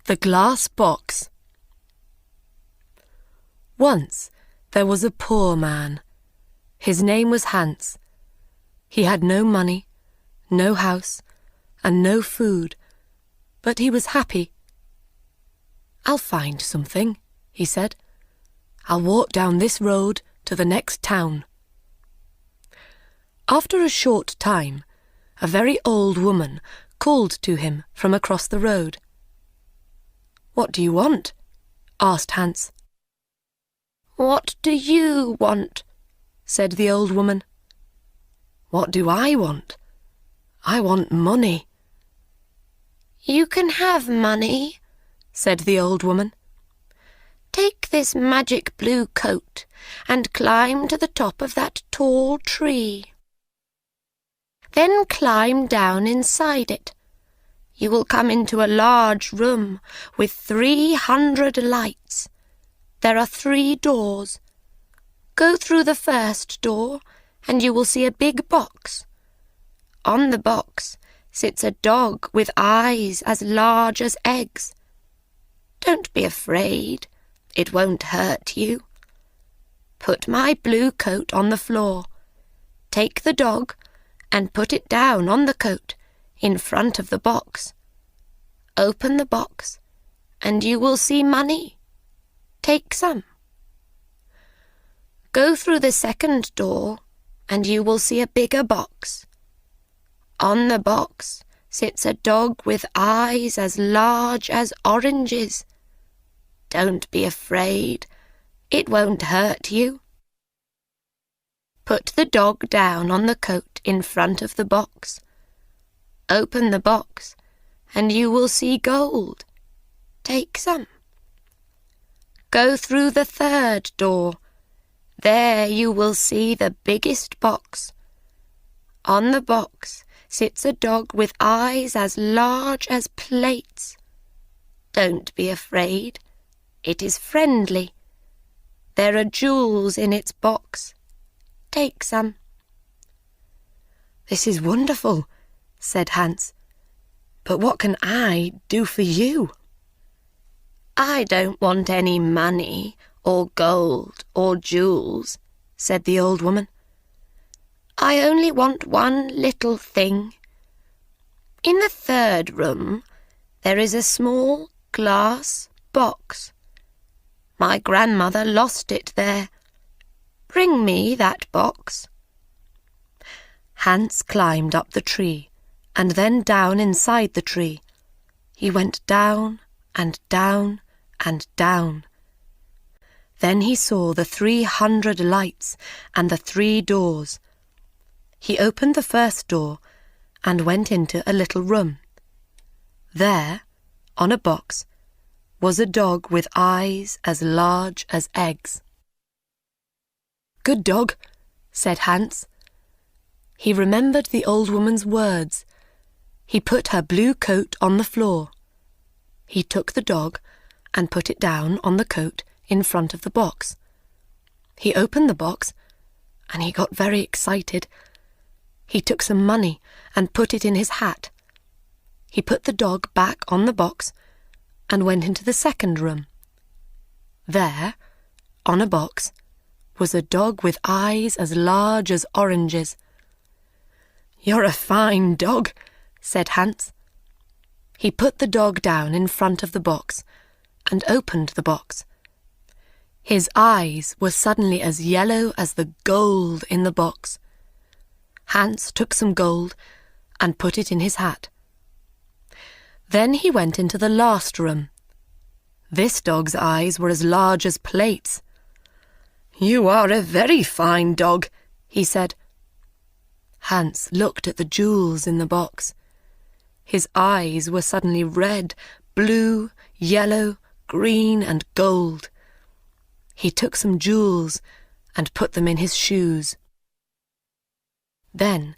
The Glass Box. Once there was a poor man. His name was Hans. He had no money, no house, and no food, but he was happy. "I'll find something," he said. "I'll walk down this road to the next town." After a short time, a very old woman called to him from across the road. "What do you want?" asked Hans. "What do you want?" said the old woman. "What do I want? I want money." "You can have money," said the old woman. "Take this magic blue coat and climb to the top of that tall tree. Then climb down inside it. You will come into a large room with 300 lights. There are 3 doors. Go through the first door and you will see a big box. On the box sits a dog with eyes as large as eggs. Don't be afraid. It won't hurt you. Put my blue coat on the floor. Take the dog and put it down on the coat in front of the box. Open the box and you will see money. Take some. Go through the second door and you will see a bigger box. On the box sits a dog with eyes as large as oranges. Don't be afraid. It won't hurt you. Put the dog down on the coat in front of the box. Open the box and you will see gold. Take some. Go through the third door. There you will see the biggest box. On the box sits a dog with eyes as large as plates. Don't be afraid. It is friendly. There are jewels in its box. Take some." "This is wonderful," said Hans. "But what can I do for you?" "I don't want any money or gold or jewels," said the old woman. "I only want one little thing. In the third room there is a small glass box. My grandmother lost it there. Bring me that box." Hans climbed up the tree and then down inside the tree. He went down and down and down. Then he saw the 300 lights and the 3 doors. He opened the first door and went into a little room. There, on a box, was a dog with eyes as large as eggs. "Good dog," said Hans. He remembered the old woman's words. He put her blue coat on the floor. He took the dog and put it down on the coat in front of the box. He opened the box and he got very excited. He took some money and put it in his hat. He put the dog back on the box and went into the second room. There, on a box, was a dog with eyes as large as oranges. "You're a fine dog," said Hans. He put the dog down in front of the box and opened the box. His eyes were suddenly as yellow as the gold in the box. Hans took some gold and put it in his hat. Then he went into the last room. This dog's eyes were as large as plates. "You are a very fine dog," he said. Hans looked at the jewels in the box. His eyes were suddenly red, blue, yellow, green, and gold. He took some jewels and put them in his shoes. Then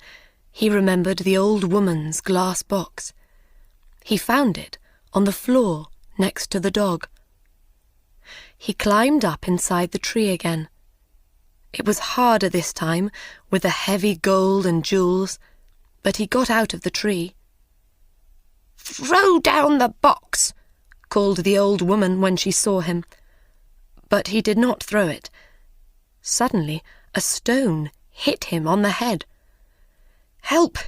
he remembered the old woman's glass box. He found it on the floor next to the dog. He climbed up inside the tree again. It was harder this time with the heavy gold and jewels, but he got out of the tree. "Throw down the box," called the old woman when she saw him. But he did not throw it. Suddenly, a stone hit him on the head. "Help!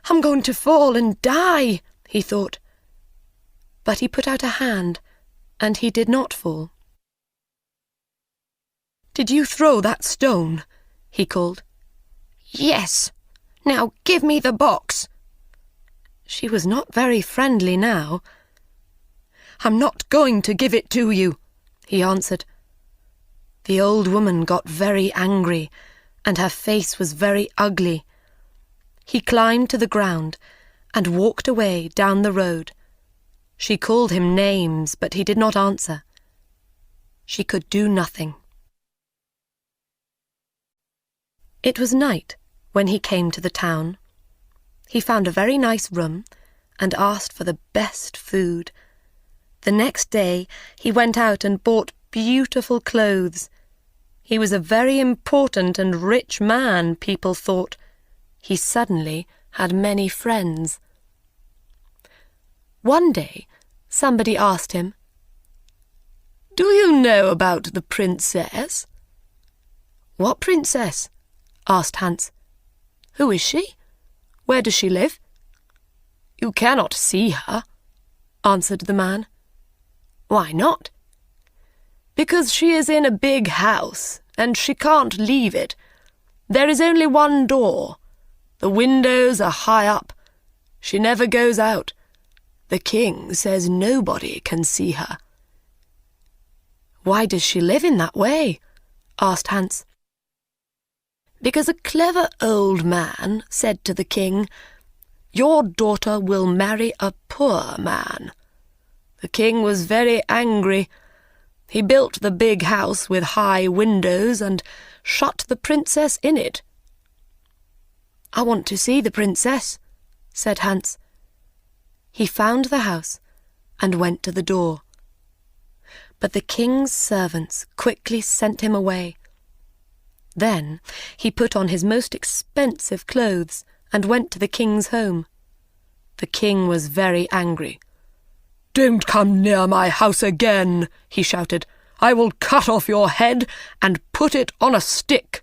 I'm going to fall and die," he thought. But he put out a hand, and he did not fall. "Did you throw that stone?" he called. "Yes. Now give me the box." She was not very friendly now. "I'm not going to give it to you," he answered. The old woman got very angry, and her face was very ugly. He climbed to the ground and walked away down the road. She called him names, but he did not answer. She could do nothing. It was night when he came to the town. He found a very nice room and asked for the best food. The next day he went out and bought beautiful clothes. He was a very important and rich man, people thought. He suddenly had many friends. One day somebody asked him, "Do you know about the princess?" "What princess?" asked Hans. "Who is she? Where does she live?" "You cannot see her," answered the man. "Why not?" "Because she is in a big house, and she can't leave it. There is only one door. The windows are high up. She never goes out. The king says nobody can see her." "Why does she live in that way?" asked Hans. "Because a clever old man said to the king, 'Your daughter will marry a poor man.' The king was very angry. He built the big house with high windows and shut the princess in it." "I want to see the princess," said Hans. He found the house and went to the door. But the king's servants quickly sent him away. Then he put on his most expensive clothes and went to the king's home. The king was very angry. "Don't come near my house again," he shouted. "I will cut off your head and put it on a stick."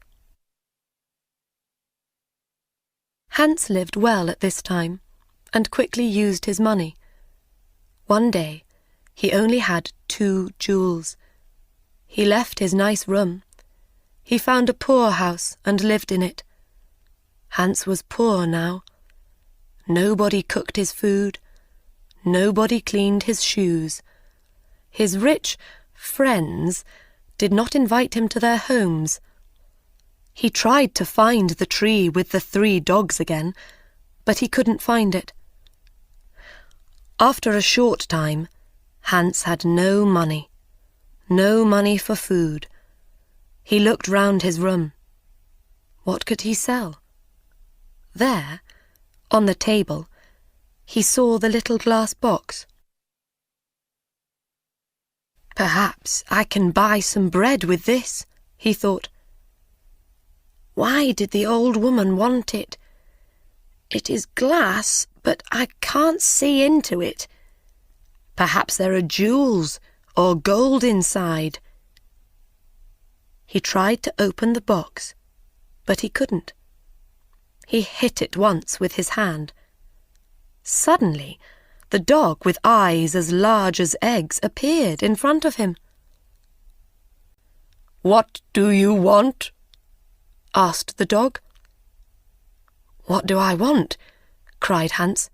Hans lived well at this time and quickly used his money. One day he only had 2 jewels. He left his nice room. He found a poor house and lived in it. Hans was poor now. Nobody cooked his food. Nobody cleaned his shoes. His rich friends did not invite him to their homes. He tried to find the tree with the 3 dogs again, but he couldn't find it. After a short time, Hans had no money for food. He looked round his room. What could he sell? There, on the table, he saw the little glass box. "Perhaps I can buy some bread with this," he thought. "Why did the old woman want it? It is glass, but I can't see into it. Perhaps there are jewels or gold inside." He tried to open the box, but he couldn't. He hit it once with his hand. Suddenly, the dog with eyes as large as eggs appeared in front of him. "What do you want?" asked the dog. "What do I want?" cried Hans.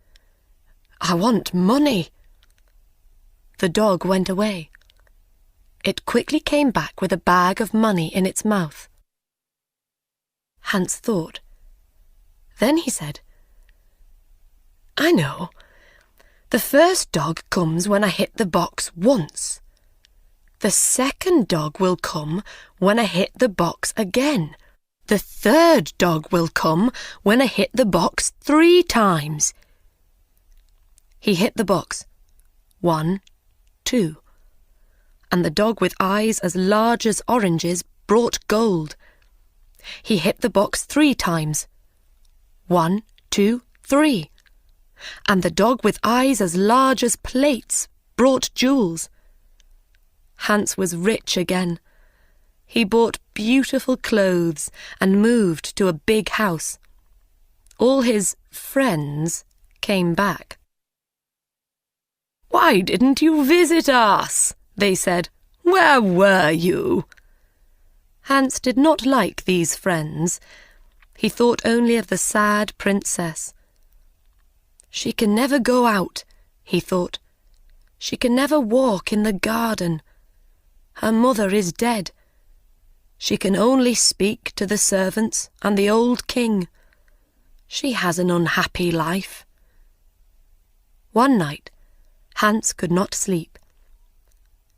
"I want money." The dog went away. It quickly came back with a bag of money in its mouth. Hans thought. Then he said, "I know. The first dog comes when I hit the box once. The second dog will come when I hit the box again. The third dog will come when I hit the box 3 times. He hit the box. 1, 2. And the dog with eyes as large as oranges brought gold. He hit the box 3 times. 1, 2, 3. And the dog with eyes as large as plates brought jewels. Hans was rich again. He bought beautiful clothes and moved to a big house. All his friends came back. "Why didn't you visit us?" they said. "Where were you?" Hans did not like these friends. He thought only of the sad princess. "She can never go out," he thought. "She can never walk in the garden. Her mother is dead. She can only speak to the servants and the old king. She has an unhappy life." One night, Hans could not sleep.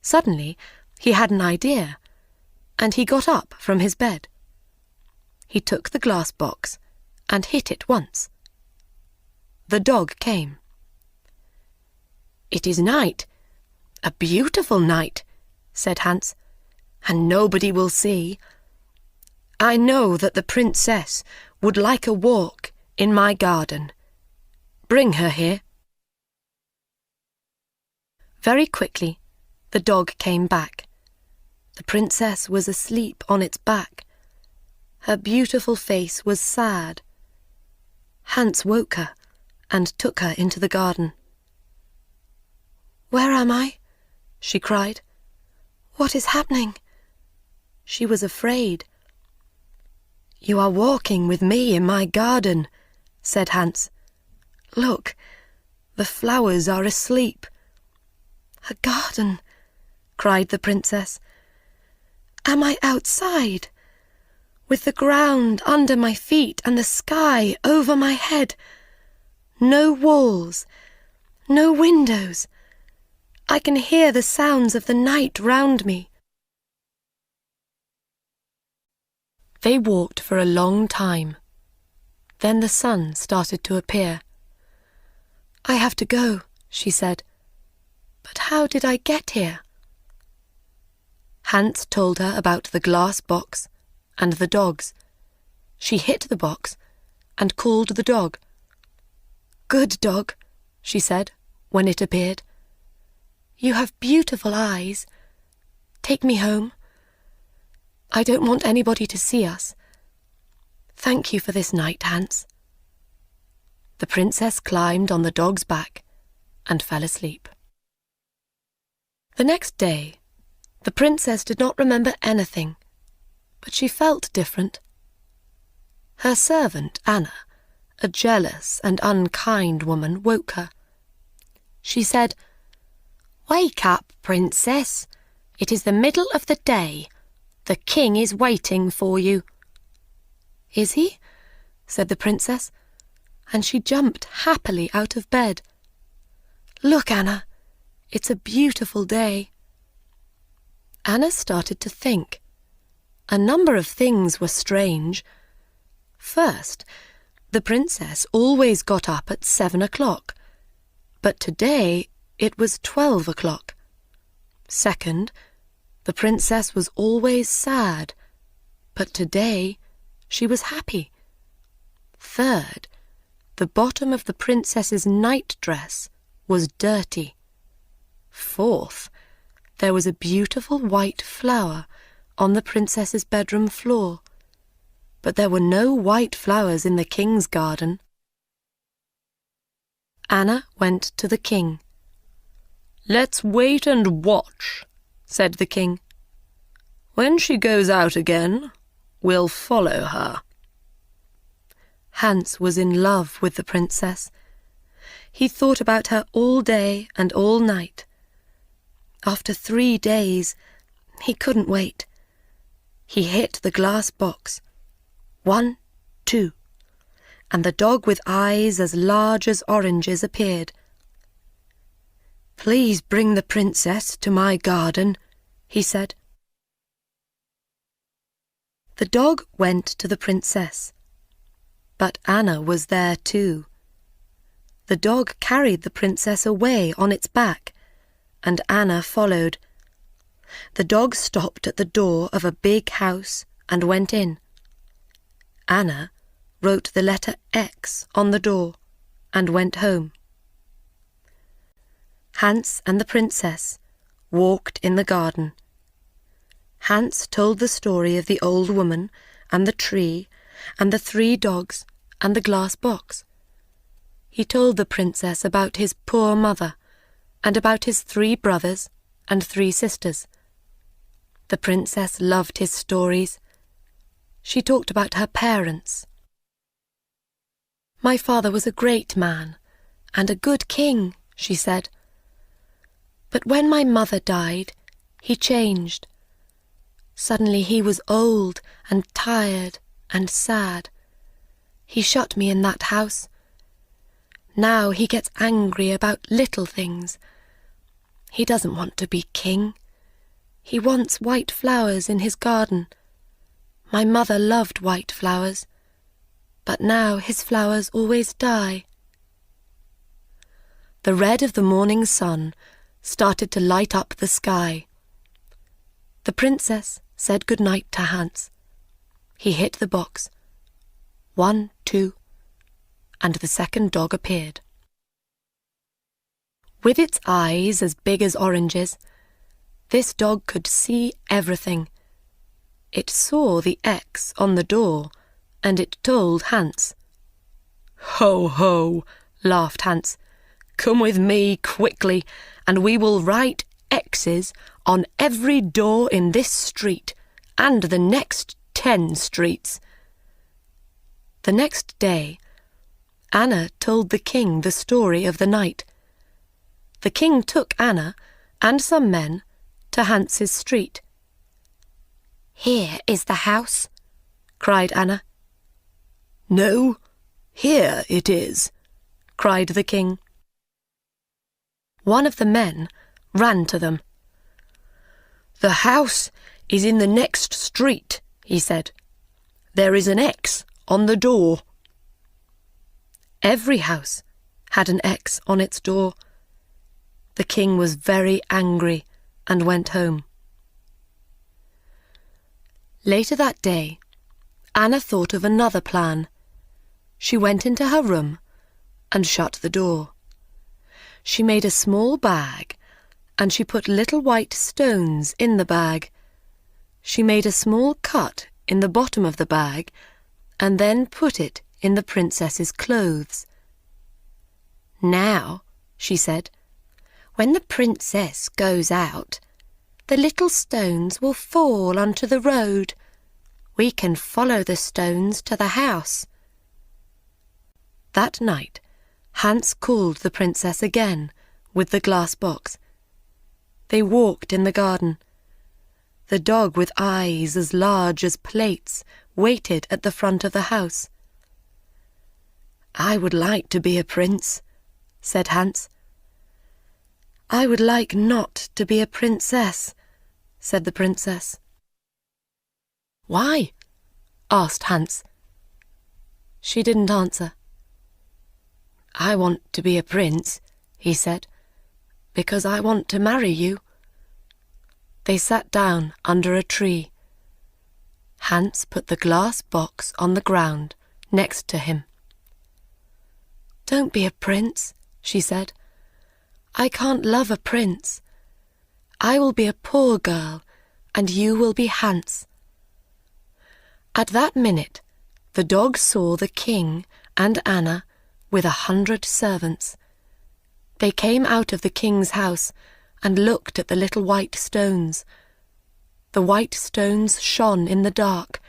Suddenly, he had an idea, and he got up from his bed. He took the glass box and hit it once. The dog came. "It is night, a beautiful night," said Hans, "and nobody will see. I know that the princess would like a walk in my garden. Bring her here." Very quickly, the dog came back. The princess was asleep on its back. Her beautiful face was sad. Hans woke her and took her into the garden. "Where am I?" she cried. "What is happening?" She was afraid. "You are walking with me in my garden," said Hans. "Look, the flowers are asleep." "A garden?" cried the princess. "Am I outside, with the ground under my feet and the sky over my head? No walls, no windows. I can hear the sounds of the night round me." They walked for a long time. Then the sun started to appear. "I have to go," she said. "But how did I get here?" Hans told her about the glass box and the dogs. She hit the box and called the dog. "Good dog," she said when it appeared. "You have beautiful eyes. Take me home. I don't want anybody to see us. Thank you for this night, Hans." The princess climbed on the dog's back and fell asleep. The next day, the princess did not remember anything, but she felt different. Her servant, Anna, a jealous and unkind woman, woke her. She said, "Wake up, princess. It is the middle of the day. The king is waiting for you." "Is he?" said the princess, and she jumped happily out of bed. "Look, Anna, it's a beautiful day." Anna started to think. A number of things were strange. First, the princess always got up at 7 o'clock, but today it was 12 o'clock. Second, the princess was always sad, but today she was happy. Third, the bottom of the princess's nightdress was dirty. Fourth, there was a beautiful white flower on the princess's bedroom floor, but there were no white flowers in the king's garden. Anna went to the king. "Let's wait and watch," said the king. "When she goes out again, we'll follow her." Hans was in love with the princess. He thought about her all day and all night. After 3 days, he couldn't wait. He hit the glass box. 1, 2, and the dog with eyes as large as oranges appeared. "Please bring the princess to my garden," he said. The dog went to the princess, but Anna was there too. The dog carried the princess away on its back, and Anna followed. The dog stopped at the door of a big house and went in. Anna wrote the letter X on the door and went home. Hans and the princess walked in the garden. Hans told the story of the old woman and the tree and the 3 dogs and the glass box. He told the princess about his poor mother and about his 3 brothers and 3 sisters. The princess loved his stories. She talked about her parents. "My father was a great man and a good king," she said. "But when my mother died, he changed. Suddenly he was old and tired and sad. He shut me in that house. Now he gets angry about little things. He doesn't want to be king. He wants white flowers in his garden. My mother loved white flowers, but now his flowers always die." The red of the morning sun started to light up the sky. The princess said good night to Hans. He hit the box. 1, 2, and the second dog appeared. With its eyes as big as oranges, this dog could see everything. It saw the X on the door, and it told Hans. "Ho, ho," laughed Hans. "Come with me quickly, and we will write X's on every door in this street and the next 10 streets. The next day, Anna told the king the story of the night. The king took Anna and some men to Hans's street. "Here is the house," cried Anna. "No, here it is," cried the king. One of the men ran to them. "The house is in the next street," he said. "There is an X on the door." Every house had an X on its door. The king was very angry and went home. Later that day, Anna thought of another plan. She went into her room and shut the door. She made a small bag, and she put little white stones in the bag. She made a small cut in the bottom of the bag, and then put it in the princess's clothes. "Now," she said, "when the princess goes out, the little stones will fall onto the road. We can follow the stones to the house." That night, Hans called the princess again with the glass box. They walked in the garden. The dog with eyes as large as plates waited at the front of the house. "I would like to be a prince," said Hans. "I would like not to be a princess," said the princess. "Why?" asked Hans. She didn't answer. "I want to be a prince," he said, "because I want to marry you." They sat down under a tree. Hans put the glass box on the ground next to him. "Don't be a prince," she said. "I can't love a prince. I will be a poor girl, and you will be Hans." At that minute, the dog saw the king and Anna with 100 servants. They came out of the king's house and looked at the little white stones. The white stones shone in the dark,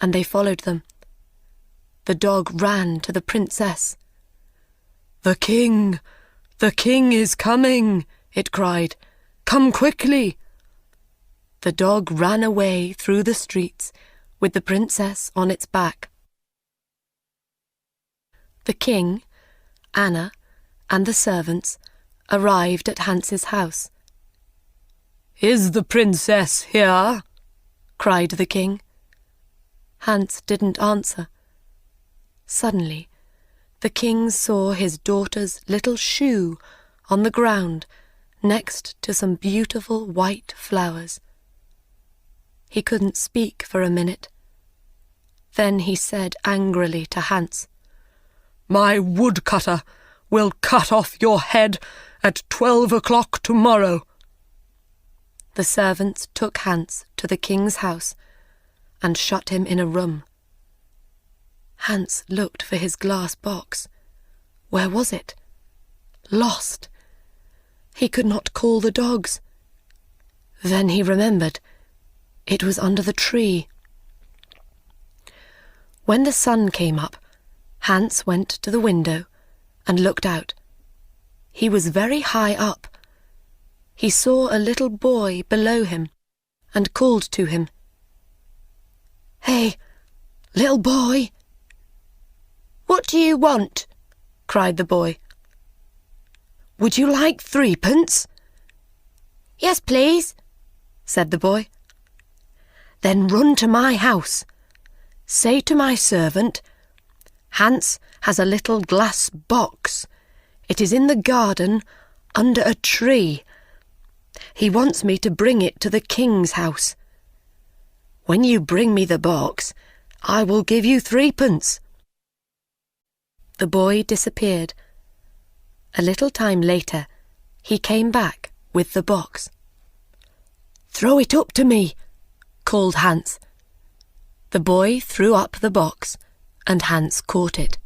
and they followed them. The dog ran to the princess. The king is coming," it cried. "Come quickly." The dog ran away through the streets with the princess on its back. The king, Anna, and the servants arrived at Hans's house. "Is the princess here?" cried the king. Hans didn't answer. Suddenly, the king saw his daughter's little shoe on the ground next to some beautiful white flowers. He couldn't speak for a minute. Then he said angrily to Hans, "My woodcutter will cut off your head at 12 o'clock tomorrow." The servants took Hans to the king's house and shut him in a room. Hans looked for his glass box. Where was it? Lost. He could not call the dogs. Then he remembered. It was under the tree. When the sun came up, Hans went to the window and looked out. He was very high up. He saw a little boy below him and called to him. "Hey, little boy!" "What do you want?" cried the boy. "Would you like 3p?" "Yes, please," said the boy. "Then run to my house. Say to my servant, 'Hans has a little glass box. It is in the garden under a tree. He wants me to bring it to the king's house. When you bring me the box, I will give you 3p." The boy disappeared. A little time later, he came back with the box. "Throw it up to me," called Hans. The boy threw up the box, and Hans caught it.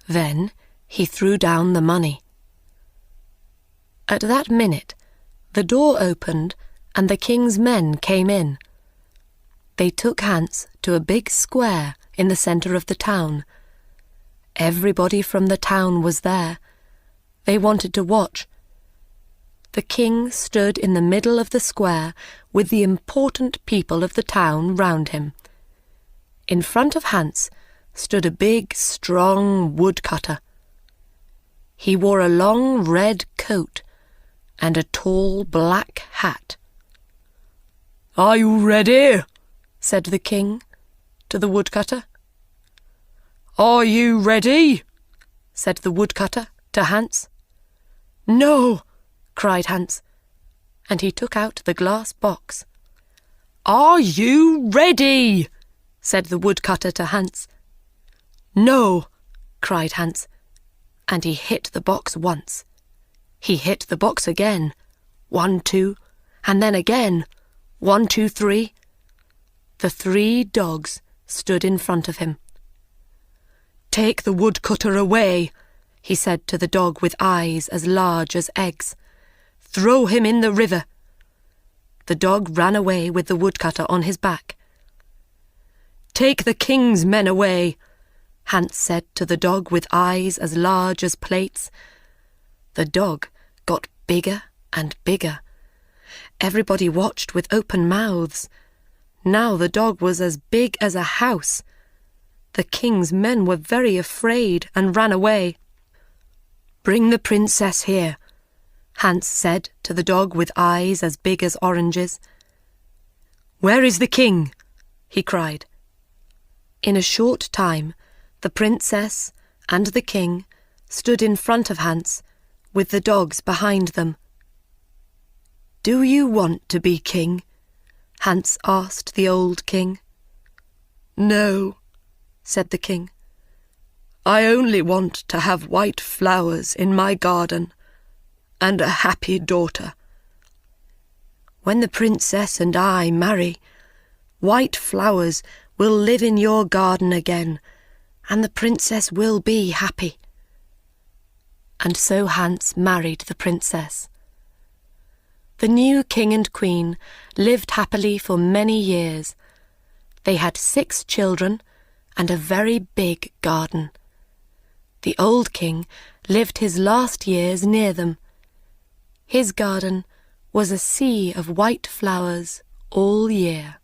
Then he threw down the money. At that minute, the door opened and the king's men came in. They took Hans to a big square in the centre of the town. Everybody from the town was there. They wanted to watch. The king stood in the middle of the square with the important people of the town round him. In front of Hans stood a big, strong woodcutter. He wore a long red coat and a tall black hat. "Are you ready?" said the king to the woodcutter. "Are you ready?" said the woodcutter to Hans. "No," cried Hans, and he took out the glass box. "Are you ready?" said the woodcutter to Hans. "No," cried Hans, and he hit the box once. He hit the box again, 1, 2, and then again, 1, 2, 3. The 3 dogs stood in front of him. "Take the woodcutter away," he said to the dog with eyes as large as eggs. "Throw him in the river." The dog ran away with the woodcutter on his back. "Take the king's men away," Hans said to the dog with eyes as large as plates. The dog got bigger and bigger. Everybody watched with open mouths. Now the dog was as big as a house. The king's men were very afraid and ran away. "Bring the princess here," Hans said to the dog with eyes as big as oranges. "Where is the king?" he cried. In a short time, the princess and the king stood in front of Hans, with the dogs behind them. "Do you want to be king?" Hans asked the old king. "No," said the king. "I only want to have white flowers in my garden and a happy daughter. When the princess and I marry, white flowers will live in your garden again, and the princess will be happy." And so Hans married the princess. The new king and queen lived happily for many years. They had 6 children and a very big garden. The old king lived his last years near them. His garden was a sea of white flowers all year.